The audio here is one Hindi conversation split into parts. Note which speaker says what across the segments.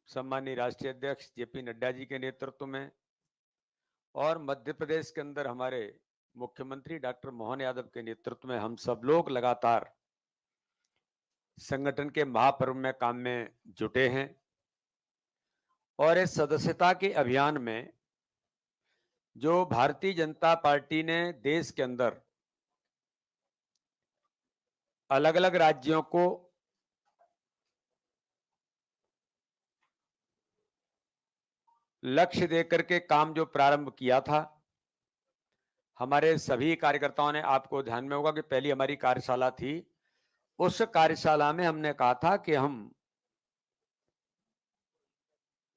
Speaker 1: सम्मानीय राष्ट्रीय अध्यक्ष जेपी नड्डा जी के नेतृत्व में और मध्य प्रदेश के अंदर हमारे मुख्यमंत्री डॉक्टर मोहन यादव के नेतृत्व में हम सब लोग लगातार संगठन के महापर्व में काम में जुटे हैं और इस सदस्यता के अभियान में जो भारतीय जनता पार्टी ने देश के अंदर अलग अलग राज्यों को लक्ष्य देकर के काम जो प्रारंभ किया था, हमारे सभी कार्यकर्ताओं ने, आपको ध्यान में होगा कि पहली हमारी कार्यशाला थी, उस कार्यशाला में हमने कहा था कि हम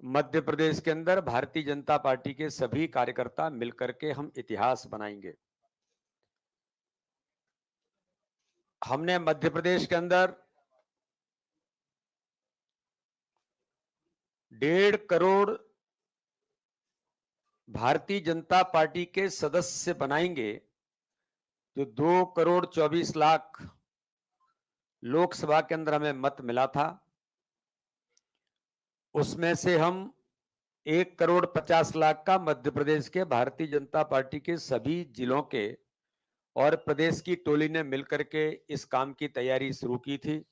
Speaker 1: मध्य प्रदेश के अंदर भारतीय जनता पार्टी के सभी कार्यकर्ता मिलकर के हम इतिहास बनाएंगे। हमने मध्य प्रदेश के अंदर 1.5 करोड़ भारतीय जनता पार्टी के सदस्य बनाएंगे, जो 2 करोड़ 24 लाख लोकसभा के अंदर हमें मत मिला था, उसमें से हम 1 करोड़ 50 लाख का मध्य प्रदेश के भारतीय जनता पार्टी के सभी जिलों के और प्रदेश की टोली ने मिलकर के इस काम की तैयारी शुरू की थी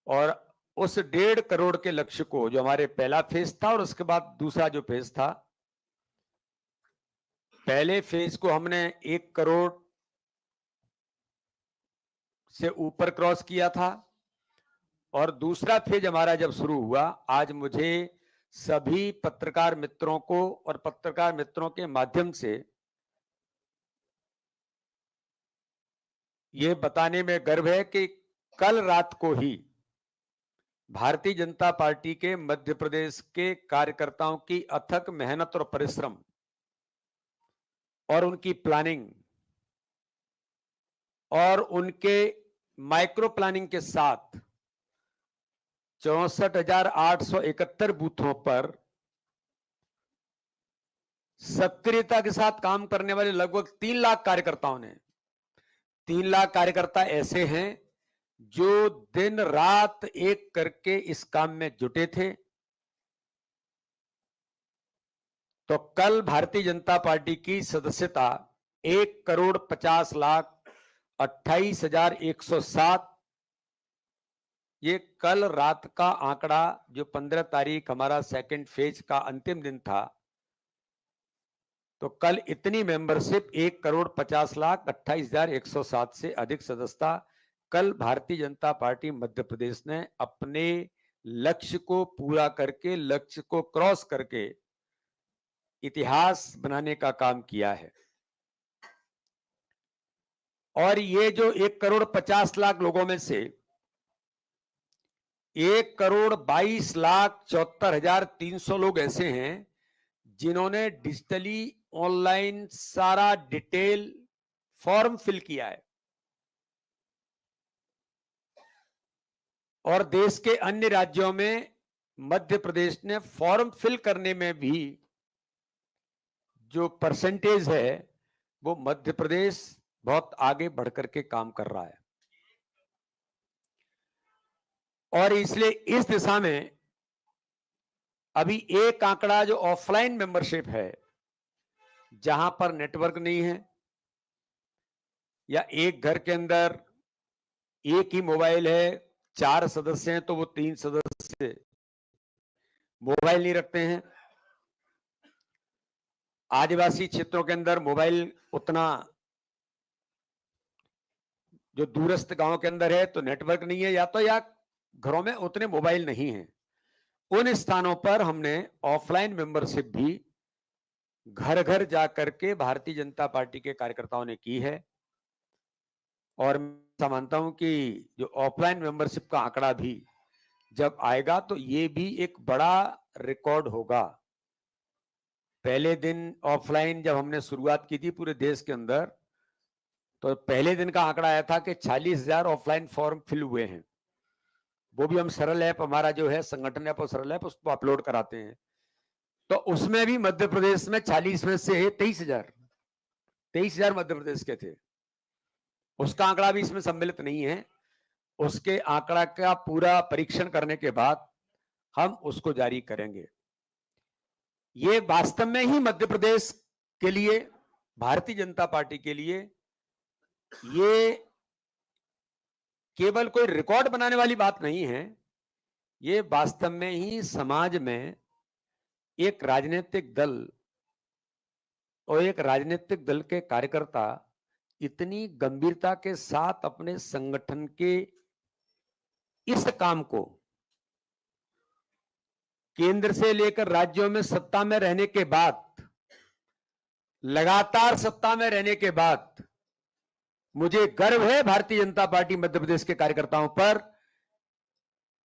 Speaker 1: और उस 1.5 करोड़ के लक्ष्य को, जो हमारे पहला फेज था और उसके बाद दूसरा जो फेज था, पहले फेज को हमने 1 करोड़ से ऊपर क्रॉस किया था और दूसरा फेज हमारा जब शुरू हुआ, आज मुझे सभी पत्रकार मित्रों को और पत्रकार मित्रों के माध्यम से ये बताने में गर्व है कि कल रात को ही भारतीय जनता पार्टी के मध्य प्रदेश के कार्यकर्ताओं की अथक मेहनत और परिश्रम और उनकी प्लानिंग और उनके माइक्रो प्लानिंग के साथ 64,871 बूथों पर सक्रियता के साथ काम करने वाले लगभग 3 लाख कार्यकर्ताओं ने, 3 लाख कार्यकर्ता ऐसे हैं जो दिन रात एक करके इस काम में जुटे थे। तो कल भारतीय जनता पार्टी की सदस्यता 1 करोड़ 50 लाख 28,107, ये कल रात का आंकड़ा, जो 15 तारीख हमारा सेकंड फेज का अंतिम दिन था, तो कल इतनी मेंबरशिप 1 करोड़ 50 लाख 28,107 से अधिक सदस्यता कल भारतीय जनता पार्टी मध्य प्रदेश ने अपने लक्ष्य को पूरा करके, लक्ष्य को क्रॉस करके इतिहास बनाने का काम किया है। और ये जो 1 करोड़ 50 लाख लोगों में से 1 करोड़ 22 लाख 74,300 लोग ऐसे हैं जिन्होंने डिजिटली ऑनलाइन सारा डिटेल फॉर्म फिल किया है और देश के अन्य राज्यों में मध्य प्रदेश ने फॉर्म फिल करने में भी जो परसेंटेज है, वो मध्य प्रदेश बहुत आगे बढ़कर के काम कर रहा है। और इसलिए इस दिशा में अभी एक आंकड़ा जो ऑफलाइन मेंबरशिप है, जहां पर नेटवर्क नहीं है या एक घर के अंदर एक ही मोबाइल है, 4 सदस्य हैं, तो वो 3 सदस्य मोबाइल नहीं रखते हैं। आदिवासी क्षेत्रों के अंदर मोबाइल उतना, जो दूरस्थ गांव के अंदर है तो नेटवर्क नहीं है, या घरों में उतने मोबाइल नहीं है। उन स्थानों पर हमने ऑफलाइन मेंबरशिप भी घर घर जाकर के भारतीय जनता पार्टी के कार्यकर्ताओं ने की है और मैं मानता हूं कि जो ऑफलाइन मेंबरशिप का आंकड़ा भी जब आएगा तो ये भी एक बड़ा रिकॉर्ड होगा। पहले दिन ऑफलाइन जब हमने शुरुआत की थी पूरे देश के अंदर, तो पहले दिन का आंकड़ा आया था कि 40,000 ऑफलाइन फॉर्म फिल हुए हैं। वो भी हम सरल ऐप, हमारा जो है संगठन ऐप और सरल ऐप, उसको अपलोड कराते हैं। तो उसमें भी मध्य प्रदेश में 40 में से 23,000 मध्य प्रदेश के थे। उसका आंकड़ा भी इसमें सम्मिलित नहीं है। उसके आंकड़ा का पूरा परीक्षण करने के बाद हम उसको जारी करेंगे। ये वास्तव में ही मध्य प्रदेश के लिए, भारतीय जनता पार्टी के लिए ये केवल कोई रिकॉर्ड बनाने वाली बात नहीं है। ये वास्तव में ही समाज में एक राजनीतिक दल और एक राजनीतिक दल के कार्यकर्ता इतनी गंभीरता के साथ अपने संगठन के इस काम को केंद्र से लेकर राज्यों में सत्ता में रहने के बाद, लगातार सत्ता में रहने के बाद, मुझे गर्व है भारतीय जनता पार्टी मध्य प्रदेश के कार्यकर्ताओं पर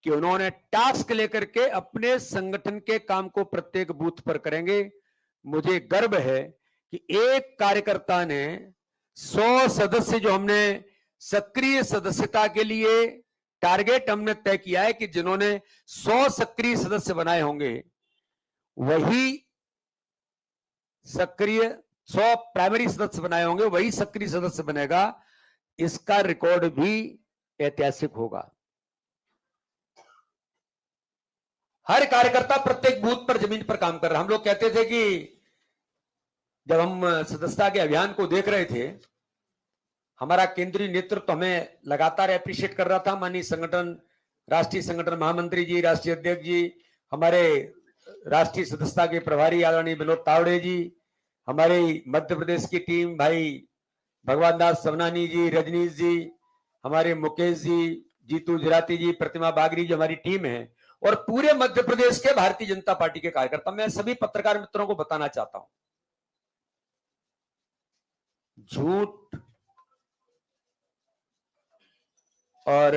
Speaker 1: कि उन्होंने टास्क लेकर के अपने संगठन के काम को प्रत्येक बूथ पर करेंगे। मुझे गर्व है कि एक कार्यकर्ता ने 100 सदस्य जो हमने सक्रिय सदस्यता के लिए टारगेट हमने तय किया है कि जिन्होंने 100 सक्रिय सदस्य बनाए होंगे वही सक्रिय 100 प्राइमरी सदस्य बनाए होंगे वही सक्रिय सदस्य बनेगा। इसका रिकॉर्ड भी ऐतिहासिक होगा। हर कार्यकर्ता प्रत्येक बूथ पर जमीन पर काम कर रहा है। हम लोग कहते थे कि जब हम सदस्यता के अभियान को देख रहे थे, हमारा केंद्रीय नेतृत्व हमें लगातार अप्रिशिएट कर रहा था। माननीय संगठन, राष्ट्रीय संगठन महामंत्री जी, राष्ट्रीय अध्यक्ष जी, हमारे राष्ट्रीय सदस्यता के प्रभारी आदरणीय विनोद तावड़े जी, हमारे मध्य प्रदेश की टीम भाई भगवान दास सवनानी जी, रजनीश जी, हमारे मुकेश जी, जीतू जराती जी, प्रतिमा बागरी जी हमारी टीम है, और पूरे मध्य प्रदेश के भारतीय जनता पार्टी के कार्यकर्ता। मैं सभी पत्रकार मित्रों को बताना चाहता हूं, झूठ और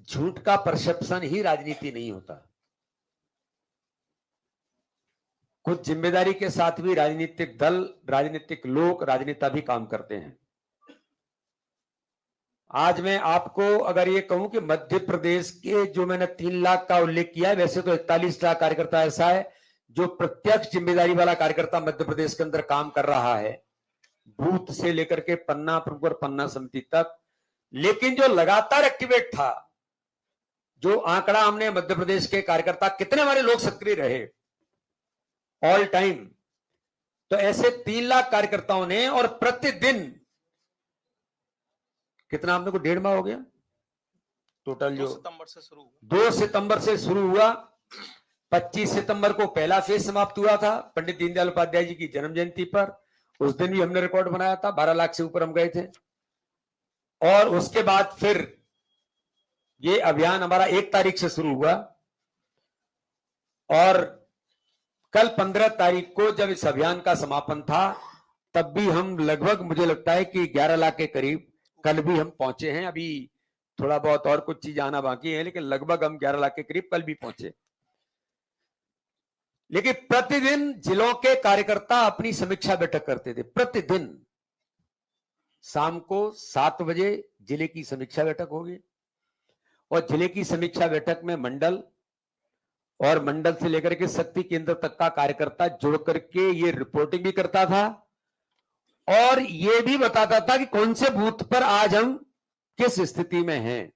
Speaker 1: झूठ का परसेप्शन ही राजनीति नहीं होता। कुछ जिम्मेदारी के साथ भी राजनीतिक दल, राजनीतिक लोग, राजनेता भी काम करते हैं। आज मैं आपको अगर ये कहूं कि मध्य प्रदेश के जो मैंने 3 लाख का उल्लेख किया है, वैसे तो 41 लाख कार्यकर्ता ऐसा है जो प्रत्यक्ष जिम्मेदारी वाला कार्यकर्ता मध्य प्रदेश के अंदर काम कर रहा है, बूथ से लेकर के पन्ना प्रमुख और पन्ना समिति तक। लेकिन जो लगातार एक्टिवेट था, जो आंकड़ा हमने मध्य प्रदेश के कार्यकर्ता कितने हमारे लोग सक्रिय रहे ऑल टाइम, तो ऐसे 3 लाख कार्यकर्ताओं ने, और प्रतिदिन कितना, आपने को 1.5 माह हो गया टोटल, जो 2 सितंबर से शुरू हुआ, 25 सितंबर को पहला फेज समाप्त हुआ था पंडित दीनदयाल उपाध्याय जी की जन्म जयंती पर। उस दिन भी हमने रिकॉर्ड बनाया था, 12 लाख से ऊपर हम गए थे। और उसके बाद फिर ये अभियान हमारा 1 तारीख से शुरू हुआ, और कल 15 तारीख को जब इस अभियान का समापन था, तब भी हम लगभग, मुझे लगता है कि 11 लाख के करीब कल भी हम पहुंचे हैं। अभी थोड़ा बहुत और कुछ चीज आना बाकी है, लेकिन लगभग हम 11 लाख के करीब कल भी पहुंचे। लेकिन प्रतिदिन जिलों के कार्यकर्ता अपनी समीक्षा बैठक करते थे। प्रतिदिन शाम को 7 बजे जिले की समीक्षा बैठक होगी, और जिले की समीक्षा बैठक में मंडल और मंडल से लेकर के शक्ति केंद्र तक का कार्यकर्ता जुड़ करके ये रिपोर्टिंग भी करता था, और ये भी बताता था कि कौन से बूथ पर आज हम किस स्थिति में हैं।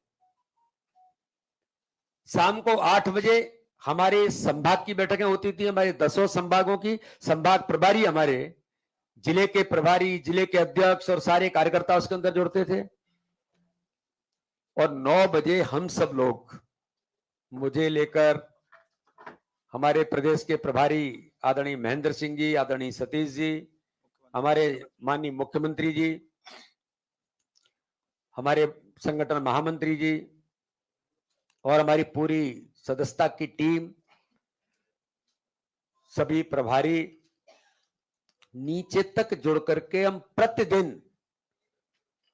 Speaker 1: शाम को 8 बजे हमारे संभाग की बैठकें होती थी, हमारे 10 संभागों की। संभाग प्रभारी, हमारे जिले के प्रभारी, जिले के अध्यक्ष और सारे कार्यकर्ता उसके अंदर जुड़ते थे। और 9 बजे हम सब लोग, मुझे लेकर हमारे प्रदेश के प्रभारी आदरणीय महेंद्र सिंह जी, आदरणीय सतीश जी, हमारे माननीय मुख्यमंत्री जी, हमारे संगठन महामंत्री जी, और हमारी पूरी सदस्यता की टीम, सभी प्रभारी नीचे तक जुड़ करके हम प्रतिदिन,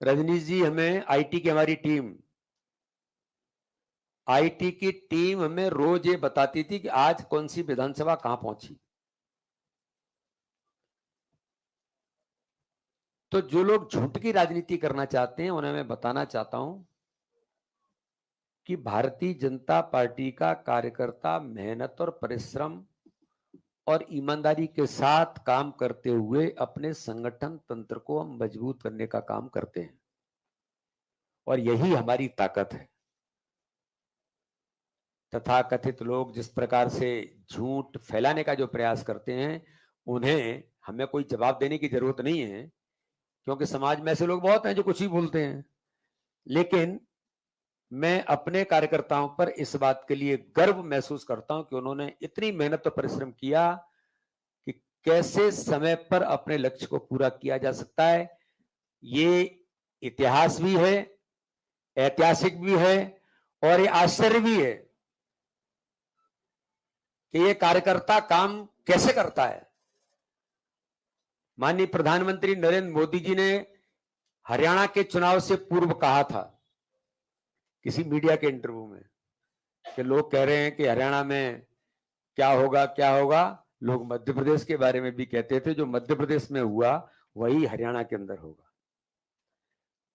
Speaker 1: रजनीश जी हमें आईटी की हमारी टीम, आईटी की टीम हमें रोज ये बताती थी कि आज कौन सी विधानसभा कहां पहुंची। तो जो लोग झूठ की राजनीति करना चाहते हैं, उन्हें मैं बताना चाहता हूं कि भारतीय जनता पार्टी का कार्यकर्ता मेहनत और परिश्रम और ईमानदारी के साथ काम करते हुए अपने संगठन तंत्र को हम मजबूत करने का काम करते हैं, और यही हमारी ताकत है। तथाकथित लोग जिस प्रकार से झूठ फैलाने का जो प्रयास करते हैं, उन्हें हमें कोई जवाब देने की जरूरत नहीं है, क्योंकि समाज में ऐसे लोग बहुत हैं जो कुछ ही बोलते हैं। लेकिन मैं अपने कार्यकर्ताओं पर इस बात के लिए गर्व महसूस करता हूं कि उन्होंने इतनी मेहनत और परिश्रम किया कि कैसे समय पर अपने लक्ष्य को पूरा किया जा सकता है। ये इतिहास भी है, ऐतिहासिक भी है, और ये आश्चर्य भी है कि ये कार्यकर्ता काम कैसे करता है। माननीय प्रधानमंत्री नरेंद्र मोदी जी ने हरियाणा के चुनाव से पूर्व कहा था किसी मीडिया के इंटरव्यू में कि लोग कह रहे हैं कि हरियाणा में क्या होगा क्या होगा। लोग मध्य प्रदेश के बारे में भी कहते थे, जो मध्य प्रदेश में हुआ वही हरियाणा के अंदर होगा।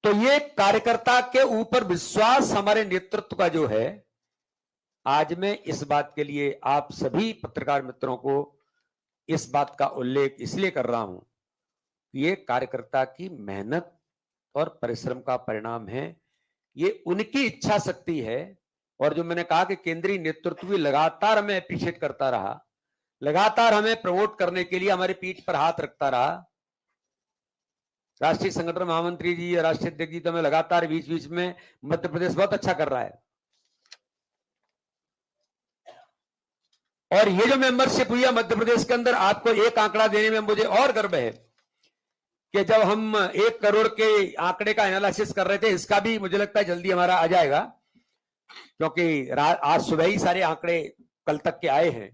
Speaker 1: तो ये कार्यकर्ता के ऊपर विश्वास हमारे नेतृत्व का जो है, आज मैं इस बात के लिए आप सभी पत्रकार मित्रों को इस बात का उल्लेख इसलिए कर रहा हूं कि ये कार्यकर्ता की मेहनत और परिश्रम का परिणाम है। ये उनकी इच्छा शक्ति है। और जो मैंने कहा कि केंद्रीय नेतृत्व भी लगातार हमें अप्रिशिएट करता रहा, लगातार हमें प्रमोट करने के लिए हमारी पीठ पर हाथ रखता रहा। राष्ट्रीय संगठन महामंत्री जी या राष्ट्रीय अध्यक्ष जी तो हमें लगातार बीच बीच में मध्य प्रदेश बहुत अच्छा कर रहा है। और ये जो मेंबरशिप हुई है मध्य प्रदेश के अंदर, आपको एक आंकड़ा देने में मुझे और गर्व है कि जब हम 1 करोड़ के आंकड़े का एनालिसिस कर रहे थे, इसका भी मुझे लगता है जल्दी हमारा आ जाएगा, क्योंकि आज सुबह ही सारे आंकड़े कल तक के आए हैं।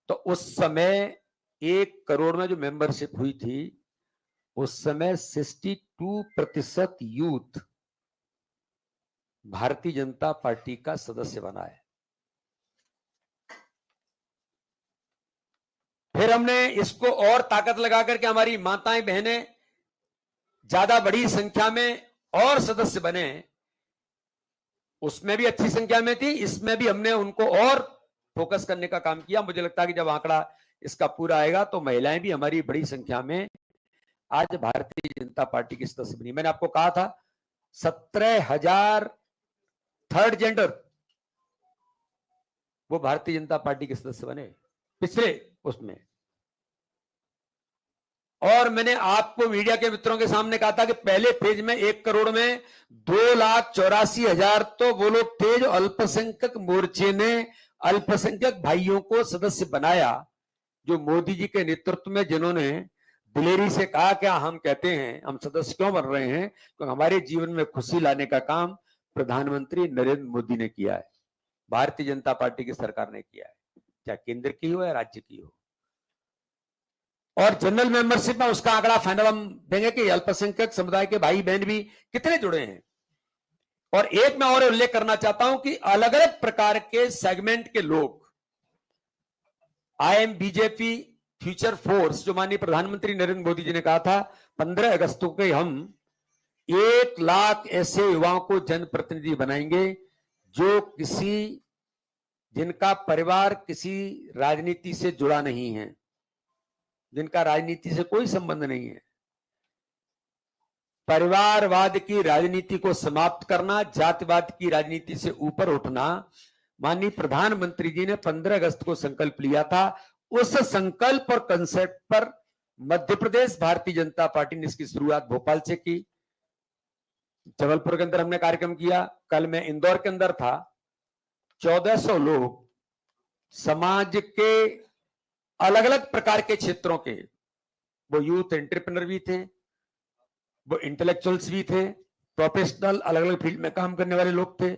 Speaker 1: तो उस समय 1 करोड़ में जो मेंबरशिप हुई थी, उस समय 62% यूथ भारतीय जनता पार्टी का सदस्य बना है। फिर हमने इसको और ताकत लगा करके हमारी माताएं बहनें ज्यादा बड़ी संख्या में और सदस्य बने, उसमें भी अच्छी संख्या में थी, इसमें भी हमने उनको और फोकस करने का काम किया। मुझे लगता है कि जब आंकड़ा इसका पूरा आएगा तो महिलाएं भी हमारी बड़ी संख्या में आज भारतीय जनता पार्टी की सदस्य बनी। मैंने आपको कहा था 17,000 थर्ड जेंडर वो भारतीय जनता पार्टी के सदस्य बने पिछले उसमें। और मैंने आपको मीडिया के मित्रों के सामने कहा था कि पहले फेज में 1 करोड़ में 2,84,000 तो वो लोग थे जो अल्पसंख्यक मोर्चे ने अल्पसंख्यक भाइयों को सदस्य बनाया, जो मोदी जी के नेतृत्व में जिन्होंने दिलेरी से कहा क्या हम कहते हैं हम सदस्य क्यों बन रहे हैं, क्योंकि हमारे जीवन में खुशी लाने का काम प्रधानमंत्री नरेंद्र मोदी ने किया है, भारतीय जनता पार्टी की सरकार ने किया है, चाहे केंद्र की हो या राज्य की हो। और जनरल मेंबरशिप में उसका आंकड़ा फाइनल हम देंगे कि अल्पसंख्यक समुदाय के भाई बहन भी कितने जुड़े हैं। और एक मैं और उल्लेख करना चाहता हूं कि अलग अलग प्रकार के सेगमेंट के लोग, I am BJP future force, जो माननीय प्रधानमंत्री नरेंद्र मोदी जी ने कहा था 15 अगस्त को हम 1 लाख ऐसे युवाओं को जनप्रतिनिधि बनाएंगे जो जिनका परिवार किसी राजनीति से जुड़ा नहीं है, जिनका राजनीति से कोई संबंध नहीं है। परिवारवाद की राजनीति को समाप्त करना, जातिवाद की राजनीति से ऊपर उठना, माननीय प्रधानमंत्री जी ने 15 अगस्त को संकल्प लिया था। उस संकल्प और कंसेप्ट पर मध्य प्रदेश भारतीय जनता पार्टी ने इसकी शुरुआत भोपाल से की, जबलपुर के अंदर हमने कार्यक्रम किया, कल मैं इंदौर के अंदर था। 1400 लोग समाज के अलग अलग प्रकार के क्षेत्रों के, वो यूथ एंटरप्रेन्योर भी थे, वो इंटेलेक्चुअल्स भी थे, प्रोफेशनल अलग अलग फील्ड में काम करने वाले लोग थे।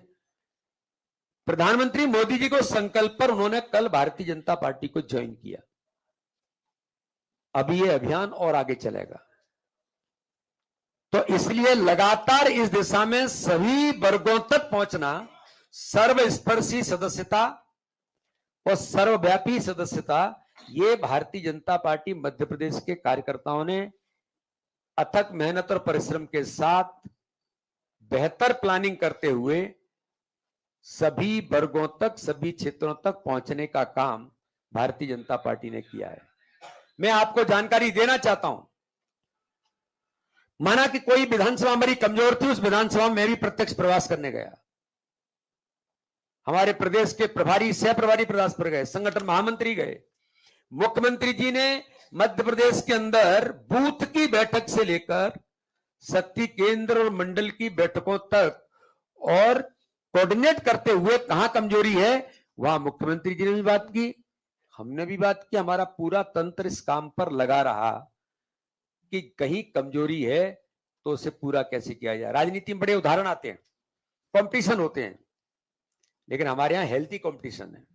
Speaker 1: प्रधानमंत्री मोदी जी को संकल्प पर उन्होंने कल भारतीय जनता पार्टी को ज्वाइन किया। अब ये अभियान और आगे चलेगा। तो इसलिए लगातार इस दिशा में सभी वर्गों तक पहुंचना, सर्वस्पर्शी सदस्यता और सर्वव्यापी सदस्यता, ये भारतीय जनता पार्टी मध्य प्रदेश के कार्यकर्ताओं ने अथक मेहनत और परिश्रम के साथ बेहतर प्लानिंग करते हुए सभी वर्गों तक, सभी क्षेत्रों तक पहुंचने का काम भारतीय जनता पार्टी ने किया है। मैं आपको जानकारी देना चाहता हूं, माना कि कोई विधानसभा मेरी कमजोर थी, उस विधानसभा में भी प्रत्यक्ष प्रवास करने गया। हमारे प्रदेश के प्रभारी, सह प्रभारी प्रदेश गए, संगठन महामंत्री गए। मुख्यमंत्री जी ने मध्य प्रदेश के अंदर बूथ की बैठक से लेकर शक्ति केंद्र और मंडल की बैठकों तक और कोऑर्डिनेट करते हुए कहां कमजोरी है वहां मुख्यमंत्री जी ने भी बात की, हमने भी बात की। हमारा पूरा तंत्र इस काम पर लगा रहा कि कहीं कमजोरी है तो उसे पूरा कैसे किया जाए। राजनीति में बड़े उदाहरण आते हैं, कंपटीशन होते हैं, लेकिन हमारे यहां हेल्थी कंपटीशन है।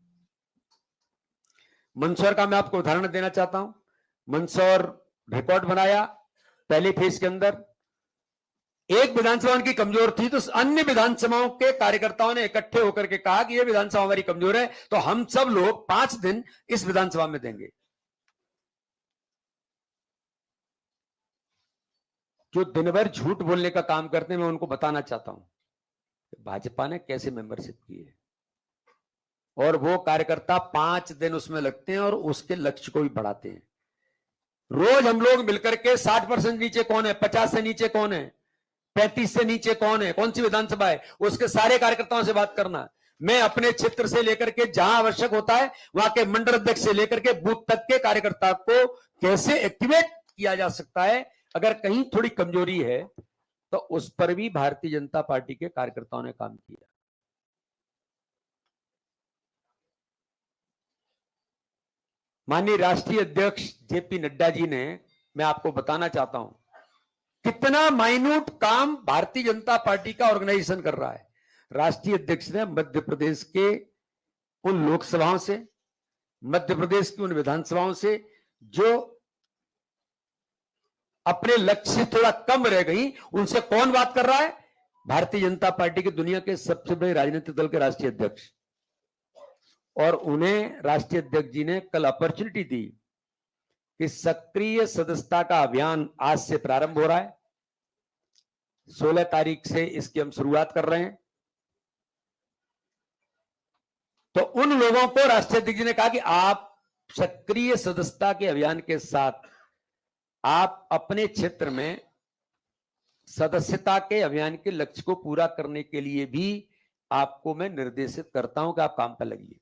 Speaker 1: मंदसौर का मैं आपको उदाहरण देना चाहता हूं। मंदसौर रिकॉर्ड बनाया पहले फेज के अंदर। एक विधानसभा उनकी कमजोर थी तो अन्य विधानसभाओं के कार्यकर्ताओं ने इकट्ठे होकर के कहा कि यह विधानसभा हमारी कमजोर है तो हम सब लोग 5 दिन इस विधानसभा में देंगे। जो दिन भर झूठ बोलने का काम करते हैं, मैं उनको बताना चाहता हूं भाजपा ने कैसे मेंबरशिप की है और वो कार्यकर्ता 5 दिन उसमें लगते हैं और उसके लक्ष्य को भी बढ़ाते हैं। रोज हम लोग मिलकर के 60% नीचे कौन है, 50 से नीचे कौन है, 35 से नीचे कौन है, कौन सी विधानसभा है, उसके सारे कार्यकर्ताओं से बात करना। मैं अपने क्षेत्र से लेकर के जहां आवश्यक होता है वहां के मंडल अध्यक्ष से लेकर के बूथ तक के कार्यकर्ता को कैसे एक्टिवेट किया जा सकता है। अगर कहीं थोड़ी कमजोरी है तो उस पर भी भारतीय जनता पार्टी के कार्यकर्ताओं ने काम किया। माननीय राष्ट्रीय अध्यक्ष जेपी नड्डा जी ने, मैं आपको बताना चाहता हूं कितना माइन्यूट काम भारतीय जनता पार्टी का ऑर्गेनाइजेशन कर रहा है। राष्ट्रीय अध्यक्ष ने मध्य प्रदेश के उन लोकसभाओं से, मध्य प्रदेश की उन विधानसभाओं से जो अपने लक्ष्य से थोड़ा कम रह गई, उनसे कौन बात कर रहा है? भारतीय जनता पार्टी की दुनिया के सबसे बड़े राजनीतिक दल के राष्ट्रीय अध्यक्ष। और उन्हें राष्ट्रीय अध्यक्ष जी ने कल अपॉर्चुनिटी दी कि सक्रिय सदस्यता का अभियान आज से प्रारंभ हो रहा है। 16 तारीख से इसकी हम शुरुआत कर रहे हैं। तो उन लोगों को राष्ट्रीय अध्यक्ष जी ने कहा कि आप सक्रिय सदस्यता के अभियान के साथ आप अपने क्षेत्र में सदस्यता के अभियान के लक्ष्य को पूरा करने के लिए भी आपको मैं निर्देशित करता हूं कि आप काम पर लगिए।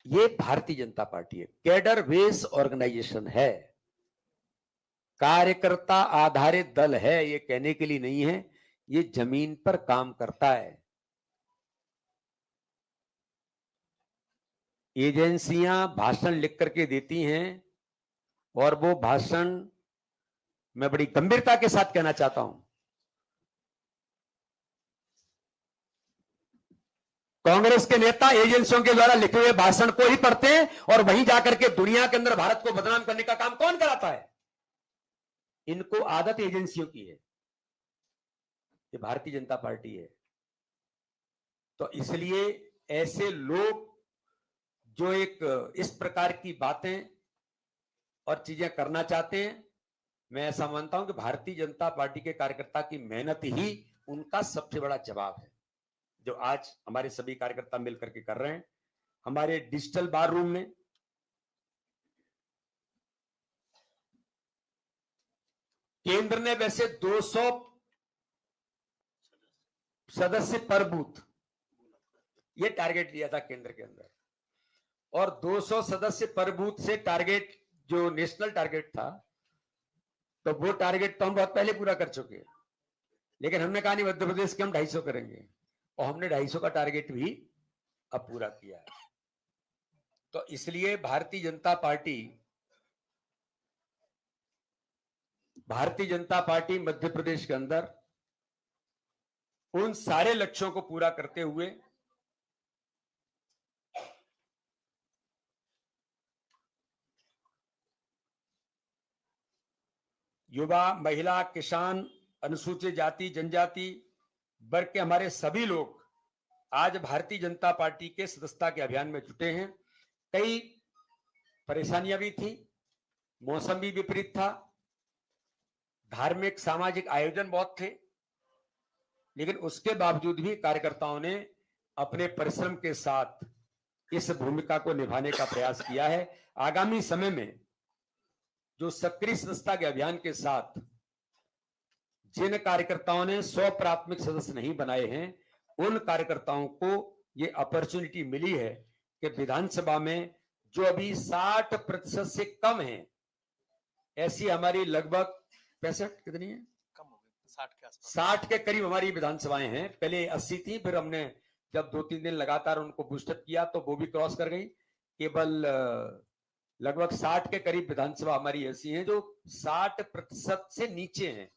Speaker 1: ये भारतीय जनता पार्टी है, कैडर बेस ऑर्गेनाइजेशन है, कार्यकर्ता आधारित दल है। ये कहने के लिए नहीं है, ये जमीन पर काम करता है। एजेंसियां भाषण लिख करके देती हैं और वो भाषण मैं बड़ी गंभीरता के साथ कहना चाहता हूं, कांग्रेस के नेता एजेंसियों के द्वारा लिखे हुए भाषण को ही पढ़ते हैं और वहीं जाकर के दुनिया के अंदर भारत को बदनाम करने का काम कौन कराता है? इनको आदत एजेंसियों की है। ये भारतीय जनता पार्टी है। तो इसलिए ऐसे लोग जो एक इस प्रकार की बातें और चीजें करना चाहते हैं, मैं ऐसा मानता हूं कि भारतीय जनता पार्टी के कार्यकर्ता की मेहनत ही उनका सबसे बड़ा जवाब है, जो आज हमारे सभी कार्यकर्ता मिलकर के कर रहे हैं। हमारे डिजिटल बार रूम में केंद्र ने वैसे 200 सदस्य पर बूथ ये टारगेट दिया था केंद्र के अंदर, और 200 सदस्य पर बूथ से टारगेट जो नेशनल टारगेट था, तो वो टारगेट तो हम बहुत पहले पूरा कर चुके हैं। लेकिन हमने कहा नहीं, मध्य प्रदेश के हम 250 करेंगे, और हमने 250 का टारगेट भी अब पूरा किया है। तो इसलिए भारतीय जनता पार्टी मध्य प्रदेश के अंदर उन सारे लक्ष्यों को पूरा करते हुए युवा, महिला, किसान, अनुसूचित जाति जनजाति वर्ग के हमारे सभी लोग आज भारतीय जनता पार्टी के सदस्यता के अभियान में जुटे हैं। कई परेशानियां भी थी, मौसम भी विपरीत था, धार्मिक सामाजिक आयोजन बहुत थे, लेकिन उसके बावजूद भी कार्यकर्ताओं ने अपने परिश्रम के साथ इस भूमिका को निभाने का प्रयास किया है। आगामी समय में जो सक्रिय सदस्यता के अभियान के साथ जिन कार्यकर्ताओं ने 100 प्राथमिक सदस्य नहीं बनाए हैं, उन कार्यकर्ताओं को ये अपॉर्चुनिटी मिली है कि विधानसभा में जो अभी 60% से कम है, ऐसी हमारी लगभग 65 कितनी है, कम हो गई 60 के आसपास, 60 के करीब हमारी विधानसभाएं हैं। पहले 80 थी, फिर हमने जब 2-3 दिन लगातार उनको बूस्टअप किया तो वो भी क्रॉस कर गई। केवल लगभग 60 के करीब विधानसभा हमारी ऐसी हैं जो 60% से नीचे हैं।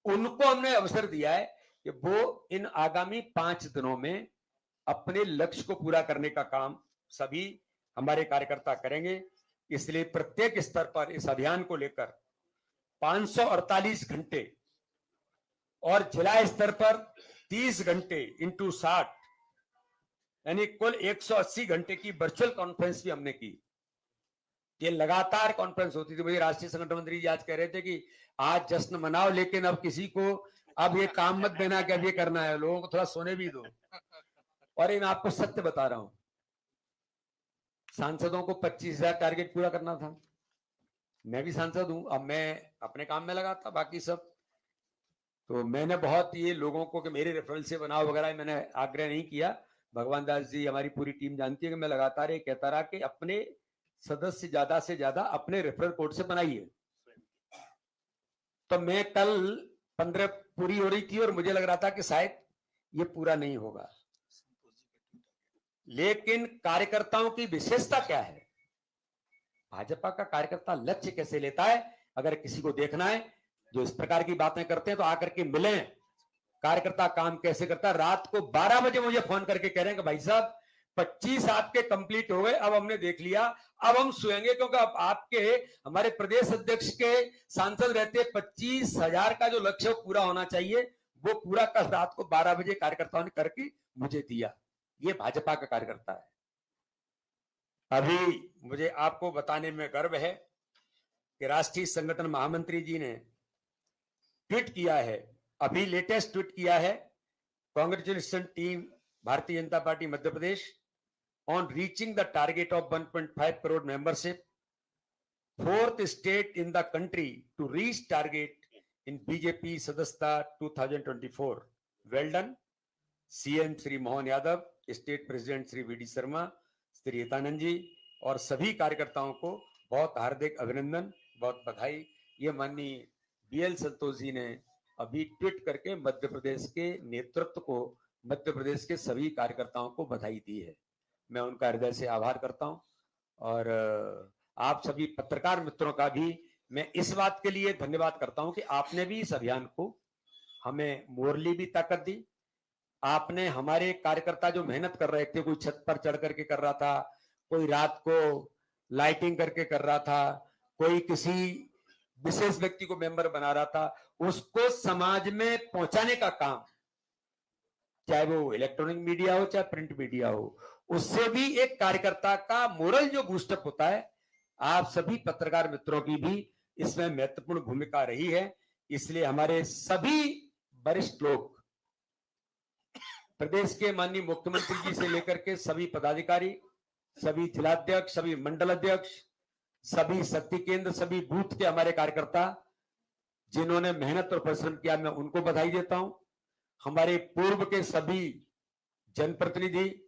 Speaker 1: उनको हमने अवसर दिया है कि वो इन आगामी 5 दिनों में अपने लक्ष्य को पूरा करने का काम सभी हमारे कार्यकर्ता करेंगे। इसलिए प्रत्येक स्तर पर इस अभियान को लेकर 548 घंटे और जिला स्तर पर 30 घंटे इंटू 60 यानी कुल 180 घंटे की वर्चुअल कॉन्फ्रेंस भी हमने की। ये लगातार कॉन्फ्रेंस होती थी। मुझे राष्ट्रीय संगठन मंत्री जी आज कह रहे थे कि आज जश्न मनाओ, लेकिन अब किसी को अब ये काम मत देना कि अब ये करना है, लोगों को थोड़ा सोने भी दो। और इन आपको सत्य बता रहा हूं, सांसदों को 25,000 टारगेट पूरा करना था। मैं भी सांसद हूं, अब मैं अपने काम में लगा था, बाकी सब तो मैंने बहुत ये लोगों को कि मेरे रेफरल से बनाओ वगैरह मैंने आग्रह नहीं किया। भगवान दास जी, हमारी पूरी टीम जानती है कि मैं लगातार ये कहता रहा कि अपने सदस्य ज्यादा से ज्यादा अपने रेफरल कोड से बनाइए। तो मैं कल 15 पूरी हो रही थी और मुझे लग रहा था कि शायद ये पूरा नहीं होगा, लेकिन कार्यकर्ताओं की विशेषता क्या है, भाजपा का कार्यकर्ता लक्ष्य कैसे लेता है। अगर किसी को देखना है जो इस प्रकार की बातें करते हैं तो आकर के मिलें, कार्यकर्ता काम कैसे करता है। रात को 12 बजे मुझे फोन करके कह रहे हैं कि भाई साहब 25 आपके कंप्लीट हो गए, अब हमने देख लिया, अब हम सोएंगे, क्योंकि अब आपके हमारे प्रदेश अध्यक्ष के सांसद रहते 25,000 का जो लक्ष्य पूरा होना चाहिए, वो पूरा कल रात को 12 बजे कार्यकर्ताओं ने करके मुझे दिया। ये भाजपा का कार्यकर्ता है। अभी मुझे आपको बताने में गर्व है कि राष्ट्रीय संगठन महामंत्री जी ने ट्वीट किया है, अभी लेटेस्ट ट्वीट किया है, congratulation team Bharatiya Janata party Madhya Pradesh on reaching the target of 1.5 crore membership, fourth state in the country to reach target in BJP Sadasthata 2024. Well done, CM Shri Mohan Yadav, state president Shri VD Sharma, Shri Hitanand ji और सभी कार्यकर्ताओं को बहुत हार्दिक अभिनंदन, बहुत बधाई। ये माननीय BL संतोष जी ने अभी ट्वीट करके मध्य प्रदेश के नेतृत्व को, मध्य प्रदेश के सभी कार्यकर्ताओं को बधाई दी है। मैं उनका हृदय से आभार करता हूं और आप सभी पत्रकार मित्रों का भी मैं इस बात के लिए धन्यवाद करता हूं कि आपने भी इस अभियान को हमें मोरली भी ताकत दी। आपने हमारे कार्यकर्ता जो मेहनत कर रहे थे, कोई छत पर चढ़ करके कर रहा था, कोई रात को लाइटिंग करके कर रहा था, कोई किसी विशेष व्यक्ति को मेंबर बना रहा था, उसको समाज में पहुंचाने का काम, चाहे वो इलेक्ट्रॉनिक मीडिया हो चाहे प्रिंट मीडिया हो, उससे भी एक कार्यकर्ता का मोरल जो बूस्टअप होता है, आप सभी पत्रकार मित्रों की भी इसमें महत्वपूर्ण भूमिका रही है। इसलिए हमारे सभी वरिष्ठ लोग, प्रदेश के माननीय मुख्यमंत्री जी से लेकर के सभी पदाधिकारी, सभी जिलाध्यक्ष, सभी मंडल अध्यक्ष, सभी शक्ति केंद्र, सभी बूथ के हमारे कार्यकर्ता जिन्होंने मेहनत और परिश्रम किया, मैं उनको बधाई देता हूं। हमारे पूर्व के सभी जनप्रतिनिधि,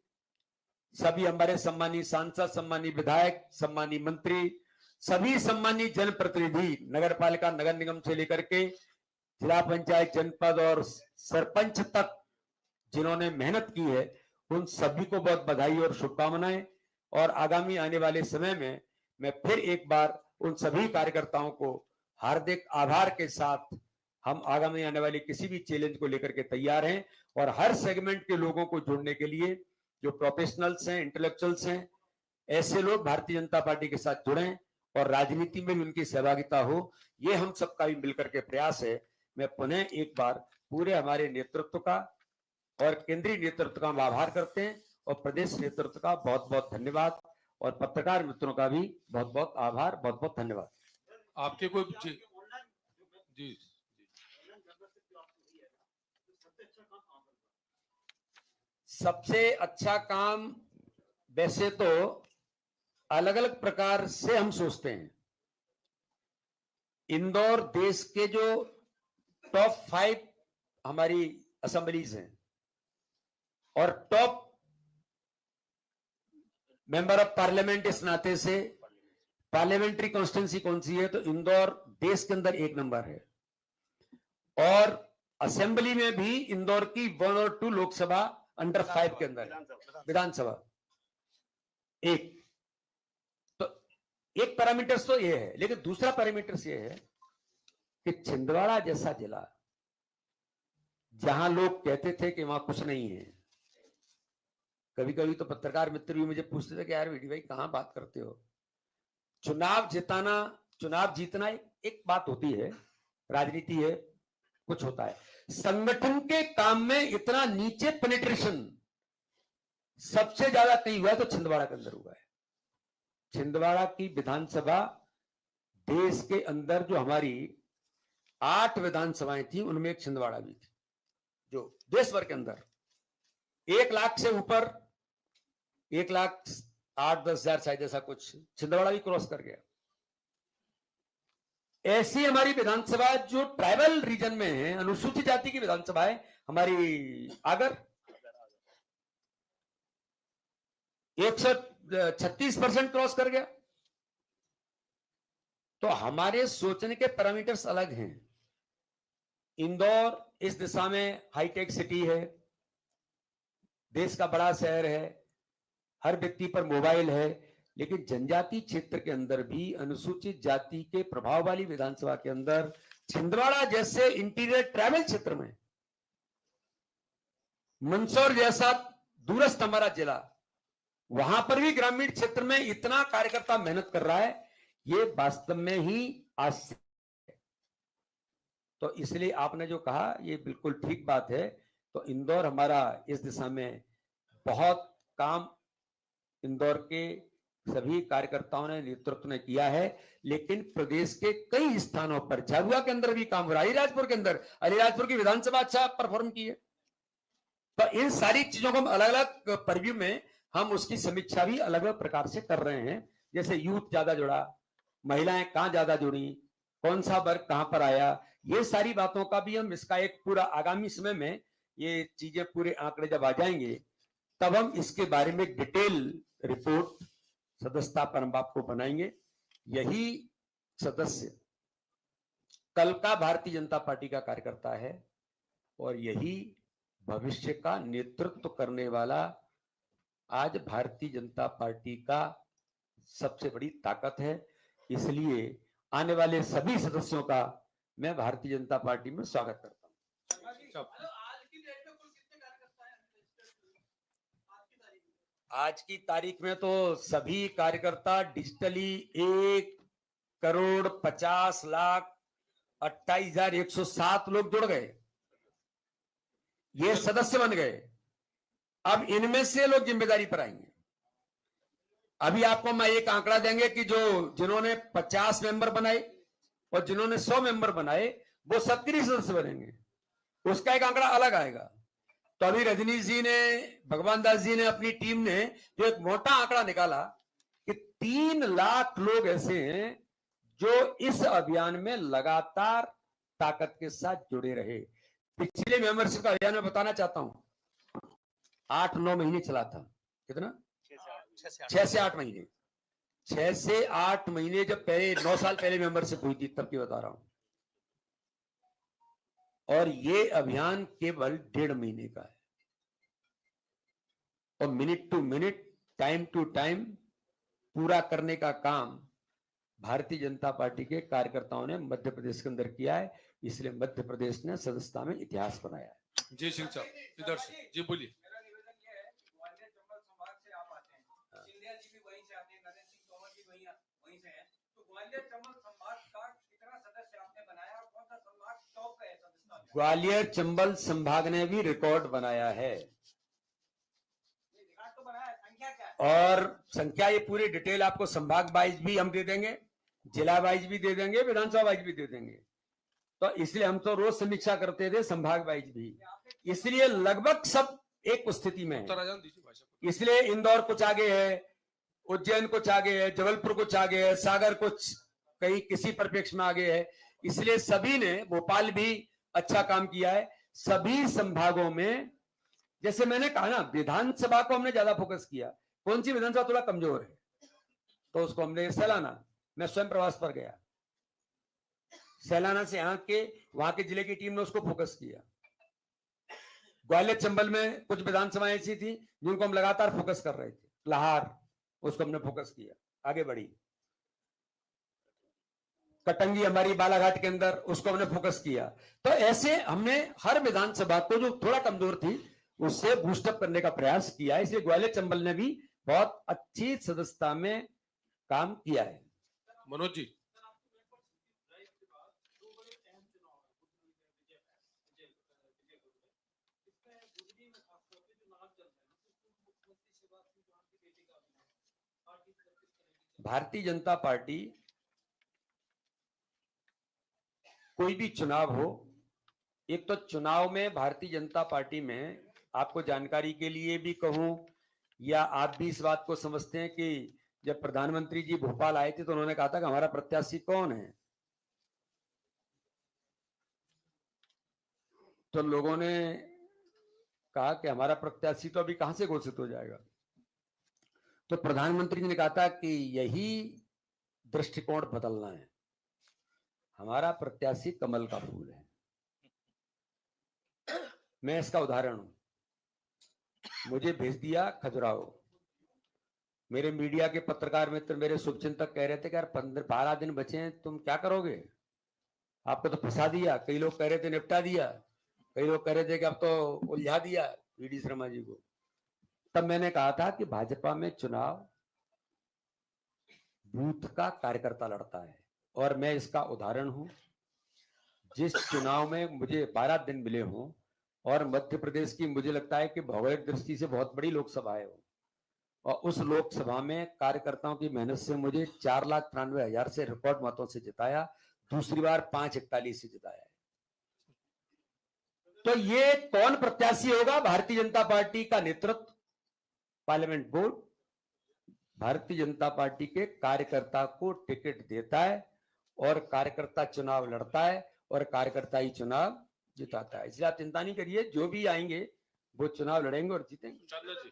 Speaker 1: सभी हमारे सम्मानीय सांसद, सम्मानीय विधायक, सम्मानीय मंत्री, सभी सम्मानीय जनप्रतिनिधि, नगर पालिका, नगर निगम से लेकर के जिला पंचायत, जनपद और सरपंच तक जिन्होंने मेहनत की है, उन सभी को बहुत बधाई और शुभकामनाएं। और आगामी आने वाले समय में मैं फिर एक बार उन सभी कार्यकर्ताओं को हार्दिक आभार के साथ हम आगामी आने वाले किसी भी चैलेंज को लेकर के तैयार हैं और हर सेगमेंट के लोगों को जोड़ने के लिए जो प्रोफेशनल्स हैं, इंटेलेक्चुअल्स हैं, ऐसे लोग भारतीय जनता पार्टी के साथ जुड़ें और राजनीति में भी उनकी सहभागिता हो, ये हम सबका भी मिलकर के प्रयास है। मैं पुनः एक बार पूरे हमारे नेतृत्व का और केंद्रीय नेतृत्व का हम आभार करते हैं और प्रदेश नेतृत्व का बहुत बहुत धन्यवाद और पत्रकार मित्रों का भी बहुत बहुत आभार, बहुत बहुत धन्यवाद।
Speaker 2: आपके कोई जी
Speaker 1: सबसे अच्छा काम वैसे तो अलग अलग प्रकार से हम सोचते हैं। इंदौर देश के जो टॉप 5 हमारी असेंबलीज हैं, और टॉप मेंबर ऑफ पार्लियामेंट इस नाते से पार्लियामेंट्री कॉन्स्टिट्यूंसी कौन सी है, तो इंदौर देश के अंदर 1 नंबर है। और असेंबली में भी इंदौर की 1 और 2 लोकसभा अंडर 5 के अंदर है, विधानसभा एक। तो एक पैरामीटर्स तो ये है, लेकिन दूसरा पैरामीटर्स ये है कि छिंदवाड़ा जैसा जिला, जहां लोग कहते थे कि वहां कुछ नहीं है, कभी कभी तो पत्रकार मित्र भी मुझे पूछते थे कि यार वीडी भाई कहां बात करते हो। चुनाव जिताना, चुनाव जीतना एक बात होती है, राजनीति है, कुछ होता है। संगठन के काम में इतना नीचे पेनिट्रेशन सबसे ज्यादा कहीं हुआ तो छिंदवाड़ा के अंदर हुआ है। छिंदवाड़ा की विधानसभा देश के अंदर जो हमारी 8 विधानसभाएं थी उनमें एक छिंदवाड़ा भी थी, जो देश भर के अंदर 1 लाख से ऊपर, 1,08,10,000 शायद ऐसा कुछ, छिंदवाड़ा भी क्रॉस कर गया। ऐसी हमारी विधानसभा जो ट्राइबल रीजन में है, अनुसूचित जाति की विधानसभा है हमारी आगर, 136% क्रॉस कर गया। तो हमारे सोचने के पैरामीटर्स अलग हैं। इंदौर इस दिशा में हाईटेक सिटी है, देश का बड़ा शहर है, हर व्यक्ति पर मोबाइल है, लेकिन जनजाति क्षेत्र के अंदर भी अनुसूचित जाति के प्रभाव वाली विधानसभा के अंदर छिंदवाड़ा जैसे इंटीरियर ट्राइबल क्षेत्र में, मंदसौर जैसा दूरस्थ हमारा जिला, वहां पर भी ग्रामीण क्षेत्र में इतना कार्यकर्ता मेहनत कर रहा है, ये वास्तव में ही आश्चर्य है। तो इसलिए आपने जो कहा ये बिल्कुल ठीक बात है। तो इंदौर हमारा इस दिशा में बहुत काम इंदौर के सभी कार्यकर्ताओं ने, नेतृत्व ने किया है, लेकिन प्रदेश के कई स्थानों पर, झाबुआ के अंदर भी काम हो रहा है, अलीराजपुर के अंदर, अलीराजपुर की विधानसभा अच्छा परफॉर्म की है। तो इन सारी चीजों को हम अलग अलग परव्यू में हम उसकी समीक्षा भी अलग अलग प्रकार से कर रहे हैं। जैसे यूथ ज्यादा जुड़ा, महिलाएं कहां ज्यादा जुड़ी, कौन सा वर्ग कहां पर आया, ये सारी बातों का भी हम इसका एक पूरा आगामी समय में ये चीजें पूरे आंकड़े जब आ जाएंगे तब हम इसके बारे में डिटेल रिपोर्ट सदस्यता पर हम आपको बनाएंगे। यही सदस्य कल का भारतीय जनता पार्टी का कार्यकर्ता है और यही भविष्य का नेतृत्व करने वाला आज भारतीय जनता पार्टी का सबसे बड़ी ताकत है। इसलिए आने वाले सभी सदस्यों का मैं भारतीय जनता पार्टी में स्वागत करता हूं। आज की तारीख में तो सभी कार्यकर्ता डिजिटली 1,50,50,28,107 लोग जुड़ गए, ये सदस्य बन गए। अब इनमें से लोग जिम्मेदारी पर आएंगे। अभी आपको मैं एक आंकड़ा देंगे कि जो जिन्होंने 50 मेंबर बनाए और जिन्होंने 100 मेंबर बनाए वो सक्रिय सदस्य बनेंगे, उसका एक आंकड़ा अलग आएगा। तो अभी रजनीश जी ने, भगवान दास जी ने, अपनी टीम ने जो एक मोटा आंकड़ा निकाला कि 3 लाख लोग ऐसे हैं जो इस अभियान में लगातार ताकत के साथ जुड़े रहे। पिछले मेंबरशिप का अभियान में बताना चाहता हूं 8-9 महीने चला था। कितना? 6 से 8 महीने। 6 से 8 महीने जब पहले 9 साल पहले मेंबरशिप हुई थी तब की बता रहा हूं। और ये अभियान केवल 1.5 महीने का है और minute to minute, time to time पूरा करने का काम भारतीय जनता पार्टी के कार्यकर्ताओं ने मध्य प्रदेश के अंदर किया है। इसलिए मध्य प्रदेश ने सदस्यता में इतिहास बनाया है।
Speaker 2: जय सिंह साहब इधर से जी बोलिए।
Speaker 1: ग्वालियर चंबल संभाग ने भी रिकॉर्ड बनाया है और संख्या ये पूरी डिटेल आपको संभाग वाइज भी हम दे देंगे, जिला वाइज भी दे देंगे, विधानसभा वाइज भी दे देंगे। तो इसलिए हम तो रोज समीक्षा करते थे संभाग वाइज भी, इसलिए लगभग सब एक स्थिति में है। इसलिए इंदौर कुछ आगे है, उज्जैन कुछ आगे है, जबलपुर कुछ आगे है, सागर कुछ कहीं किसी परिप्रेक्ष्य में आगे है। इसलिए सभी ने, भोपाल भी अच्छा काम किया है। सभी संभागों में जैसे मैंने कहा ना, विधानसभा को हमने ज्यादा फोकस किया। कौन सी विधानसभा थोड़ा कमजोर है, तो उसको हमने सैलाना, मैं स्वयं प्रवास पर गया, सैलाना से यहाँ के वहां के जिले की टीम ने उसको फोकस किया। ग्वालियर चंबल में कुछ विधानसभाएं ऐसी थी जिनको हम लगातार फोकस कर रहे थे, लाहौर, उसको हमने फोकस किया, आगे बढ़ी। कटंगी हमारी बालाघाट के अंदर, उसको हमने फोकस किया। तो ऐसे हमने हर विधानसभा को जो थोड़ा कमजोर थी उससे बूस्टअप करने का प्रयास किया। इसलिए ग्वालियर चंबल ने भी बहुत अच्छी सदस्यता में काम किया है।
Speaker 2: मनोज जी,
Speaker 1: भारतीय जनता पार्टी कोई भी चुनाव हो, एक तो चुनाव में भारतीय जनता पार्टी में, आपको जानकारी के लिए भी कहूं या आप भी इस बात को समझते हैं कि जब प्रधानमंत्री जी भोपाल आए थे तो उन्होंने कहा था कि हमारा प्रत्याशी कौन है, तो लोगों ने कहा कि हमारा प्रत्याशी तो अभी कहां से घोषित हो जाएगा। तो प्रधानमंत्री जी ने कहा था कि यही दृष्टिकोण बदलना है, हमारा प्रत्याशी कमल का फूल है। मैं इसका उदाहरण हूं, मुझे भेज दिया खजुराहो, मेरे मीडिया के पत्रकार मित्र, मेरे शुभचिंतक कह रहे थे कि यार 12 दिन बचे हैं, तुम क्या करोगे, आपको तो फंसा दिया। कई लोग कह रहे थे निपटा दिया, कई लोग कह रहे थे कि अब तो उलझा दिया वीडी शर्मा जी को। तब मैंने कहा था कि भाजपा में चुनाव बूथ का कार्यकर्ता लड़ता है, और मैं इसका उदाहरण हूं। जिस चुनाव में मुझे 12 दिन मिले हों, और मध्य प्रदेश की मुझे लगता है कि भौगोलिक दृष्टि से बहुत बड़ी लोकसभा है, और उस लोकसभा में कार्यकर्ताओं की मेहनत से मुझे 4,93,000 से रिकॉर्ड मतों से जिताया, दूसरी बार 541 से जिताया है। तो ये कौन प्रत्याशी होगा? भारतीय जनता पार्टी का नेतृत्व, parliament board Bharatiya Janata party के कार्यकर्ता को टिकट देता है, और कार्यकर्ता चुनाव लड़ता है, और कार्यकर्ता ही चुनाव जिताता है। इसलिए आप चिंता नहीं करिए, जो भी आएंगे वो चुनाव लड़ेंगे और जीतेंगे।
Speaker 2: चंद्र जी।